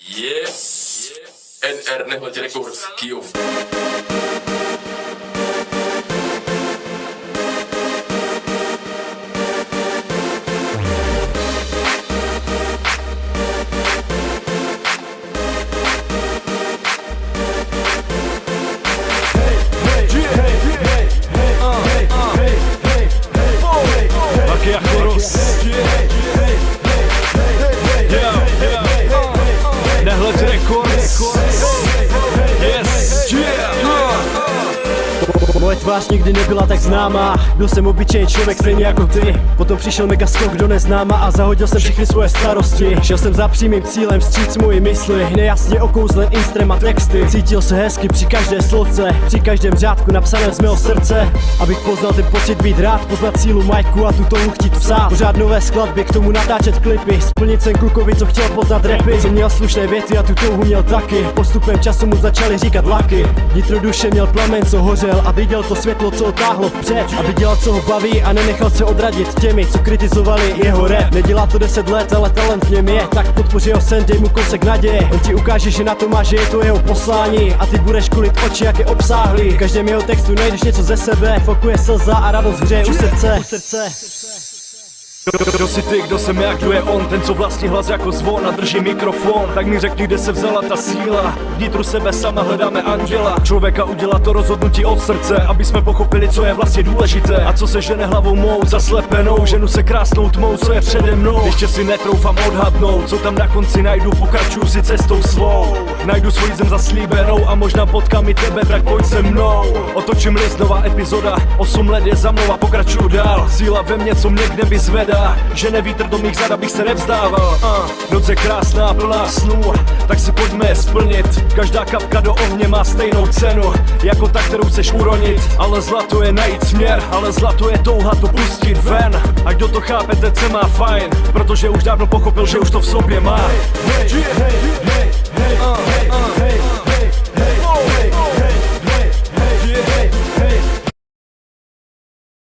Yes, NR Nehledě Records, Kyjov. Nehledě Records. Yes, Moje tvář nikdy nebyla tak známá. Byl jsem obyčejný člověk stejně jako ty. Potom přišel mega skok do neznáma a zahodil jsem všechny svoje starosti. Šel jsem za přímým cílem vstříc mojí mysli, nejasně okouzlen instrem a texty. Cítil se hezky při každé slovce, při každém řádku napsaném z mého srdce. Abych poznal ten pocit být rád, poznat sílu majku a tu touhu chtít psát. Pořád nové skladby, k tomu natáčet klipy, splnit sen klukovi, co chtěl poznat rapy. Jsem měl slušné věty a tu touhu měl taky. Postupem času mu začali říkat laky. Vnitro duše měl plamen, co hořel a viděl to světlo, co otáhlo vpřed. Aby dělal, co ho baví a nenechal se odradit těmi, co kritizovali jeho rap. Nedělá to 10 let, ale talent v něm je. Tak podpoři ho sen, dej mu kousek naděje. On ti ukáže, že na to má, že je to jeho poslání. A ty budeš kulit oči, jak je obsáhlý. V každém jeho textu najdeš něco ze sebe. Fokuje slza a radost hřeje u srdce. Kdo si ty, kdo jsem já, kdo je on? Ten, co vlastní hlas jako zvon a drží mikrofon. Tak mi řekni, kde se vzala ta síla. Vnitru sebe sama hledáme anděla. Člověka udělá to rozhodnutí od srdce, aby jsme pochopili, co je vlastně důležité. A co se žene hlavou mou zaslepenou. Ženu se krásnou tmou, co je přede mnou. Ještě si netroufám odhadnout, co tam na konci najdu. Pokračuju si cestou svou. Najdu svoji zem zaslíbenou a možná potkám i tebe, tak pojď se mnou. Otočím list, nová epizoda. 8 let je za mnou a pokračuju dál. Síla ve mně, co mě k nebi zvedá. Žene vítr do mých zad, abych se nevzdával. Noc je krásná, plná snů, tak si pojďme je splnit. Každá kapka do ohně má stejnou cenu, jako ta, kterou chceš uronit. Ale zlato je najít směr, ale zlato je touha to pustit ven. A kdo to chápe, ten se má fajn, protože už dávno pochopil, že už to v sobě má.